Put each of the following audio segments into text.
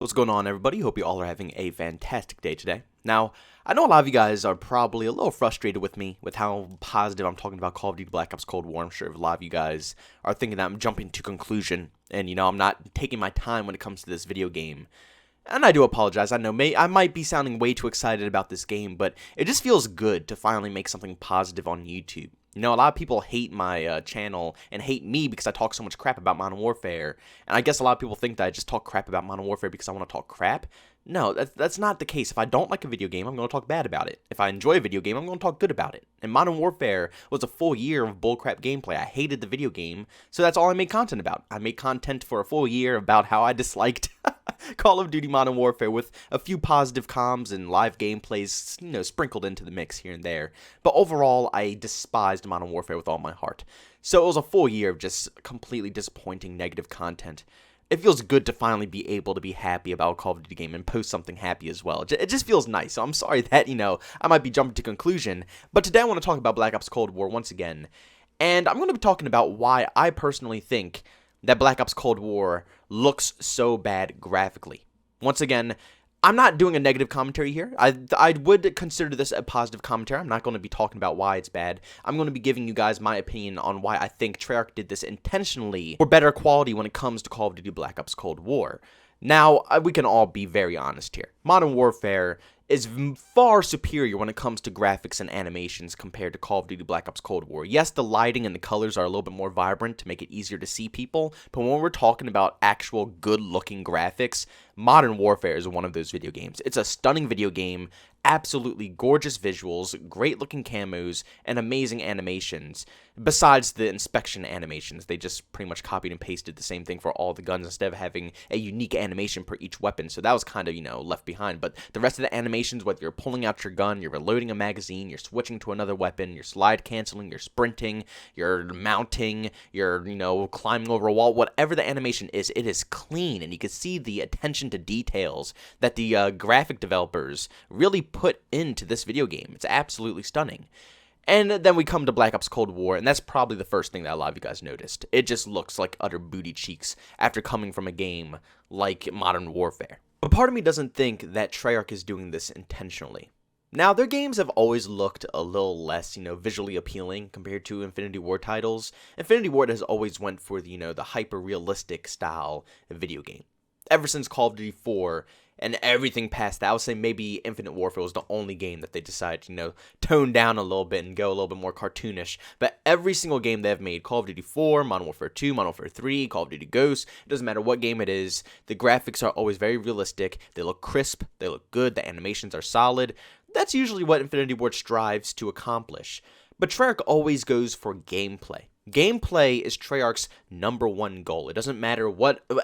What's going on, everybody? Hope you all are having a fantastic day today. Now, I know a lot of you guys are probably a little frustrated with me with how positive I'm talking about Call of Duty Black Ops Cold War. I'm sure a lot of you guys are thinking that I'm jumping to conclusion and, I'm not taking my time when it comes to this video game. And I do apologize. I know I might be sounding way too excited about this game, but it just feels good to finally make something positive on YouTube. A lot of people hate my channel and hate me because I talk so much crap about Modern Warfare. And I guess a lot of people think that I just talk crap about Modern Warfare because I want to talk crap. No, that's not the case. If I don't like a video game, I'm going to talk bad about it. If I enjoy a video game, I'm going to talk good about it. And Modern Warfare was a full year of bullcrap gameplay. I hated the video game, so that's all I made content about. I made content for a full year about how I disliked Call of Duty Modern Warfare with a few positive comms and live gameplays, sprinkled into the mix here and there. But overall, I despised Modern Warfare with all my heart. So it was a full year of just completely disappointing negative content. It feels good to finally be able to be happy about a Call of Duty game and post something happy as well. It just feels nice. So I'm sorry that, I might be jumping to conclusion. But today I want to talk about Black Ops Cold War once again. And I'm going to be talking about why I personally think that Black Ops Cold War looks so bad graphically. Once again, I'm not doing a negative commentary here. I would consider this a positive commentary. I'm not going to be talking about why it's bad. I'm going to be giving you guys my opinion on why I think Treyarch did this intentionally for better quality when it comes to Call of Duty Black Ops Cold War. Now, we can all be very honest here. Modern Warfare is far superior when it comes to graphics and animations compared to Call of Duty Black Ops Cold War. Yes, the lighting and the colors are a little bit more vibrant to make it easier to see people, but when we're talking about actual good-looking graphics, Modern Warfare is one of those video games. It's a stunning video game, absolutely gorgeous visuals, great-looking camos, and amazing animations. Besides the inspection animations, they just pretty much copied and pasted the same thing for all the guns instead of having a unique animation per each weapon, so that was kind of, left behind. But the rest of the animations, whether you're pulling out your gun, you're reloading a magazine, you're switching to another weapon, you're slide canceling, you're sprinting, you're mounting, you're, climbing over a wall, whatever the animation is, it is clean, and you can see the attention to details that the graphic developers really put into this video game. It's absolutely stunning. And then we come to Black Ops Cold War, and that's probably the first thing that a lot of you guys noticed. It just looks like utter booty cheeks after coming from a game like Modern Warfare. But part of me doesn't think that Treyarch is doing this intentionally. Now, their games have always looked a little less, visually appealing compared to Infinity Ward titles. Infinity Ward has always went for the hyper-realistic style video game. Ever since Call of Duty 4 and everything past that, I would say maybe Infinite Warfare was the only game that they decided to, tone down a little bit and go a little bit more cartoonish. But every single game they've made, Call of Duty 4, Modern Warfare 2, Modern Warfare 3, Call of Duty Ghosts, it doesn't matter what game it is, the graphics are always very realistic, they look crisp, they look good, the animations are solid. That's usually what Infinity Ward strives to accomplish. But Treyarch always goes for gameplay. Gameplay is Treyarch's number one goal. It doesn't matter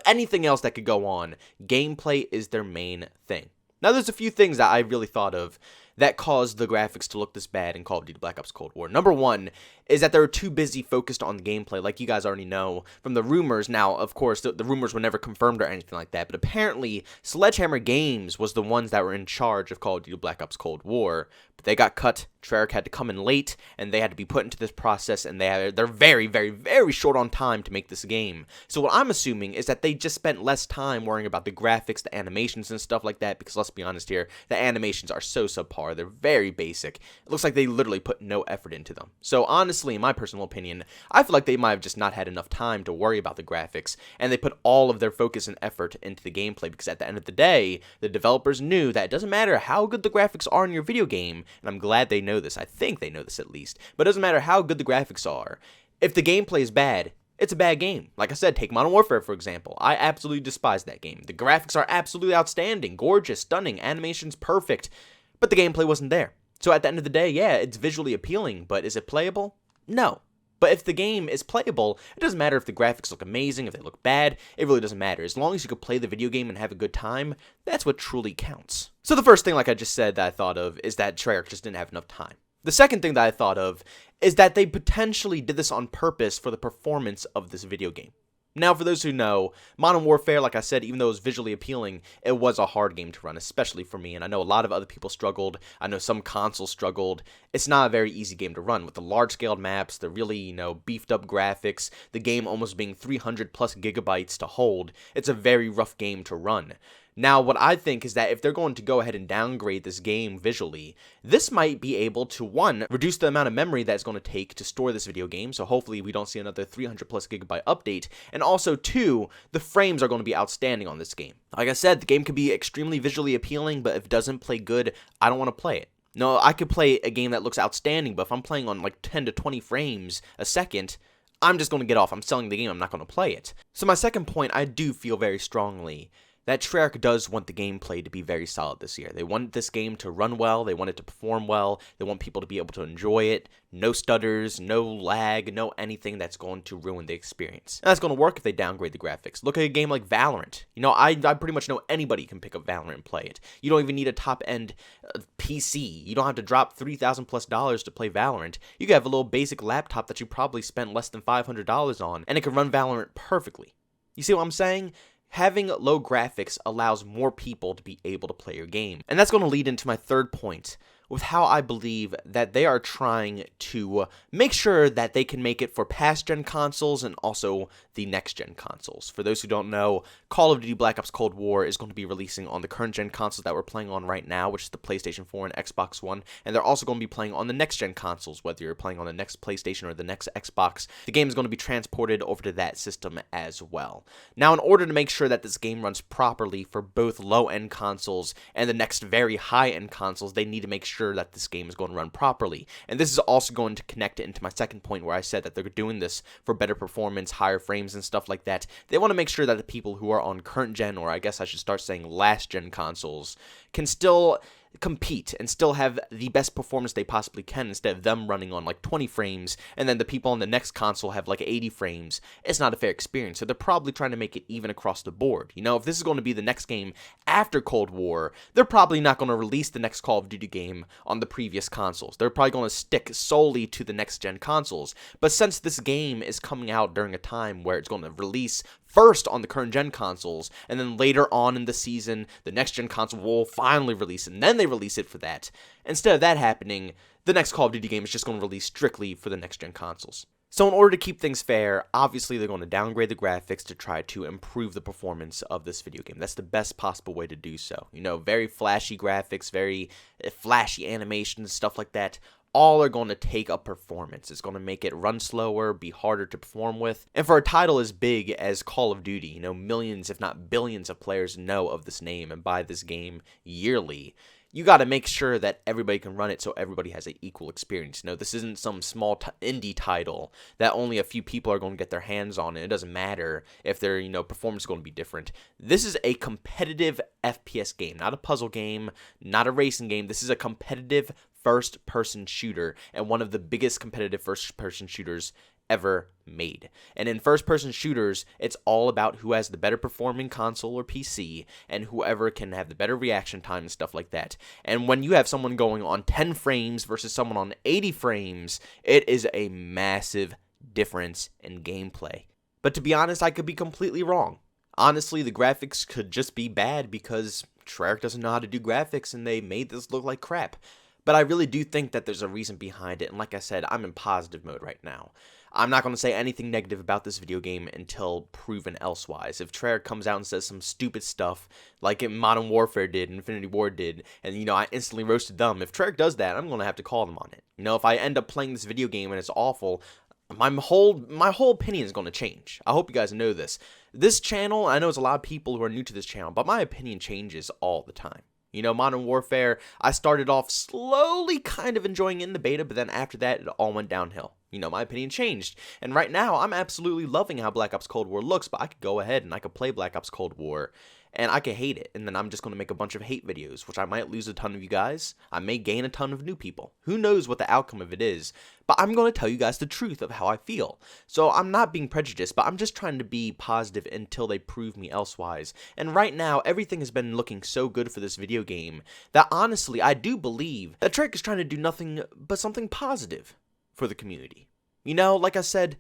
anything else that could go on. Gameplay is their main thing. Now, there's a few things that I really thought of that caused the graphics to look this bad in Call of Duty Black Ops Cold War. Number one is that they were too busy focused on the gameplay, like you guys already know from the rumors. Now, of course, the rumors were never confirmed or anything like that, but apparently Sledgehammer Games was the ones that were in charge of Call of Duty Black Ops Cold War, but they got cut. Treyarch had to come in late, and they had to be put into this process, and they're very, very, very short on time to make this game. So what I'm assuming is that they just spent less time worrying about the graphics, the animations, and stuff like that, because let's be honest here, the animations are so subpar. They're very basic. It looks like they literally put no effort into them. So honestly, in my personal opinion, I feel like they might have just not had enough time to worry about the graphics, and they put all of their focus and effort into the gameplay, because at the end of the day, the developers knew that it doesn't matter how good the graphics are in your video game, and I'm glad they know this. I think they know this at least. But it doesn't matter how good the graphics are. If the gameplay is bad, it's a bad game. Like I said, take Modern Warfare, for example. I absolutely despise that game. The graphics are absolutely outstanding, gorgeous, stunning, animations perfect, but the gameplay wasn't there. So at the end of the day, yeah, it's visually appealing, but is it playable? No. But if the game is playable, it doesn't matter if the graphics look amazing, if they look bad, it really doesn't matter. As long as you can play the video game and have a good time, that's what truly counts. So the first thing, like I just said, that I thought of is that Treyarch just didn't have enough time. The second thing that I thought of is that they potentially did this on purpose for the performance of this video game. Now, for those who know, Modern Warfare, like I said, even though it was visually appealing, it was a hard game to run, especially for me, and I know a lot of other people struggled. I know some consoles struggled. It's not a very easy game to run with the large-scale maps, the really, beefed-up graphics, the game almost being 300 plus gigabytes to hold. It's a very rough game to run. Now, what I think is that if they're going to go ahead and downgrade this game visually, this might be able to, one, reduce the amount of memory that it's going to take to store this video game, so hopefully we don't see another 300 plus gigabyte update, and also, two, the frames are going to be outstanding on this game. Like I said, the game can be extremely visually appealing, but if it doesn't play good, I don't want to play it. No, I could play a game that looks outstanding, but if I'm playing on like 10 to 20 frames a second, I'm just going to get off. I'm selling the game. I'm not going to play it. So my second point, I do feel very strongly that Treyarch does want the gameplay to be very solid this year. They want this game to run well, they want it to perform well, they want people to be able to enjoy it, no stutters, no lag, no anything that's going to ruin the experience. And that's going to work if they downgrade the graphics. Look at a game like Valorant. You know, I pretty much know anybody can pick up Valorant and play it. You don't even need a top-end PC. You don't have to drop $3,000+ to play Valorant. You can have a little basic laptop that you probably spent less than $500 on, and it can run Valorant perfectly. You see what I'm saying? Having low graphics allows more people to be able to play your game. And that's going to lead into my third point, with how I believe that they are trying to make sure that they can make it for past-gen consoles and also the next-gen consoles. For those who don't know, Call of Duty Black Ops Cold War is going to be releasing on the current-gen consoles that we're playing on right now, which is the PlayStation 4 and Xbox One, and they're also going to be playing on the next-gen consoles, whether you're playing on the next PlayStation or the next Xbox. The game is going to be transported over to that system as well. Now, in order to make sure that this game runs properly for both low-end consoles and the next very high-end consoles, they need to make sure that this game is going to run properly. And this is also going to connect it into my second point where I said that they're doing this for better performance, higher frames, and stuff like that. They want to make sure that the people who are on current gen, or I guess I should start saying last gen consoles, can still compete and still have the best performance they possibly can instead of them running on like 20 frames and then the people on the next console have like 80 frames. It's not a fair experience, so they're probably trying to make it even across the board. You know, if this is going to be the next game after Cold War, they're probably not going to release the next Call of Duty game on the previous consoles. They're probably going to stick solely to the next gen consoles. But since this game is coming out during a time where it's going to release first on the current gen consoles, and then later on in the season, the next gen console will finally release it, and then they release it for that. Instead of that happening, the next Call of Duty game is just going to release strictly for the next gen consoles. So in order to keep things fair, obviously they're going to downgrade the graphics to try to improve the performance of this video game. That's the best possible way to do so. You know, very flashy graphics, very flashy animations, stuff like that. All are going to take up performance. It's going to make it run slower, be harder to perform with. And for a title as big as Call of Duty, you know, millions if not billions of players know of this name and buy this game yearly, you got to make sure that everybody can run it so everybody has an equal experience. You know, this isn't some small indie title that only a few people are going to get their hands on, and it doesn't matter if their, you know, performance is going to be different. This is a competitive FPS game, not a puzzle game, not a racing game. This is a competitive first-person shooter, and one of the biggest competitive first-person shooters ever made. And in first-person shooters, it's all about who has the better performing console or PC, and whoever can have the better reaction time and stuff like that. And when you have someone going on 10 frames versus someone on 80 frames, it is a massive difference in gameplay. But to be honest, I could be completely wrong. Honestly, the graphics could just be bad because Treyarch doesn't know how to do graphics, and they made this look like crap. But I really do think that there's a reason behind it, and like I said, I'm in positive mode right now. I'm not going to say anything negative about this video game until proven elsewise. If Treyarch comes out and says some stupid stuff, like Modern Warfare did, Infinity Ward did, and, you know, I instantly roasted them, if Treyarch does that, I'm going to have to call them on it. You know, if I end up playing this video game and it's awful, my whole opinion is going to change. I hope you guys know this. This channel, I know there's a lot of people who are new to this channel, but my opinion changes all the time. You know, Modern Warfare, I started off slowly kind of enjoying it in the beta, but then after that, it all went downhill. You know, my opinion changed. And right now, I'm absolutely loving how Black Ops Cold War looks, but I could go ahead and I could play Black Ops Cold War, and I could hate it, and then I'm just going to make a bunch of hate videos, which I might lose a ton of you guys. I may gain a ton of new people. Who knows what the outcome of it is, but I'm going to tell you guys the truth of how I feel. So I'm not being prejudiced, but I'm just trying to be positive until they prove me elsewise. And right now, everything has been looking so good for this video game that honestly, I do believe that Treyarch is trying to do nothing but something positive for the community. You know, like I said,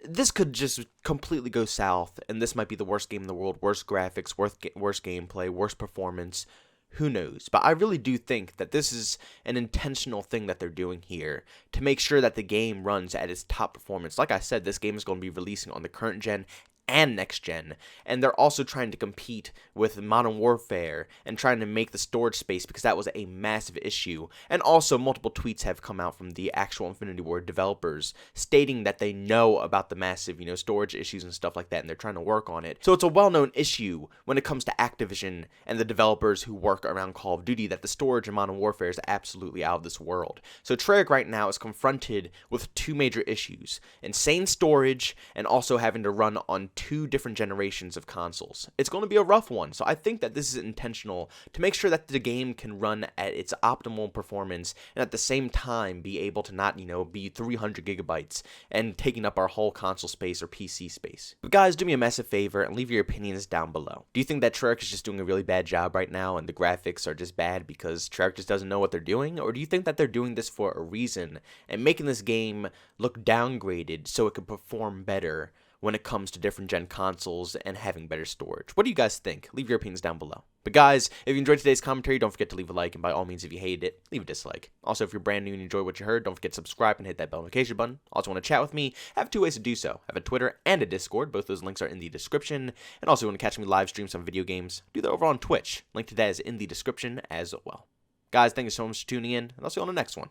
this could just completely go south, and this might be the worst game in the world, worst graphics, worst gameplay, worst performance, who knows. But I really do think that this is an intentional thing that they're doing here to make sure that the game runs at its top performance. Like I said, this game is going to be releasing on the current gen and next gen, and they're also trying to compete with Modern Warfare and trying to make the storage space, because that was a massive issue. And also multiple tweets have come out from the actual Infinity Ward developers stating that they know about the massive, storage issues and stuff like that, and they're trying to work on it. So it's a well-known issue when it comes to Activision and the developers who work around Call of Duty that the storage in Modern Warfare is absolutely out of this world. So Treyarch right now is confronted with two major issues: insane storage and also having to run on two different generations of consoles. It's going to be a rough one, so I think that this is intentional to make sure that the game can run at its optimal performance and at the same time be able to not, be 300 gigabytes and taking up our whole console space or PC space. But guys, do me a massive favor and leave your opinions down below. Do you think that Treyarch is just doing a really bad job right now and the graphics are just bad because Treyarch just doesn't know what they're doing? Or do you think that they're doing this for a reason and making this game look downgraded so it can perform better when it comes to different gen consoles and having better storage? What do you guys think? Leave your opinions down below. But guys, if you enjoyed today's commentary, don't forget to leave a like, and by all means, if you hated it, leave a dislike. Also, if you're brand new and you enjoyed what you heard, don't forget to subscribe and hit that bell notification button. Also, want to chat with me? I have two ways to do so. I have a Twitter and a Discord. Both those links are in the description. And also, if you want to catch me live stream some video games, do that over on Twitch. Link to that is in the description as well. Guys, thank you so much for tuning in, and I'll see you on the next one.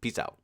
Peace out.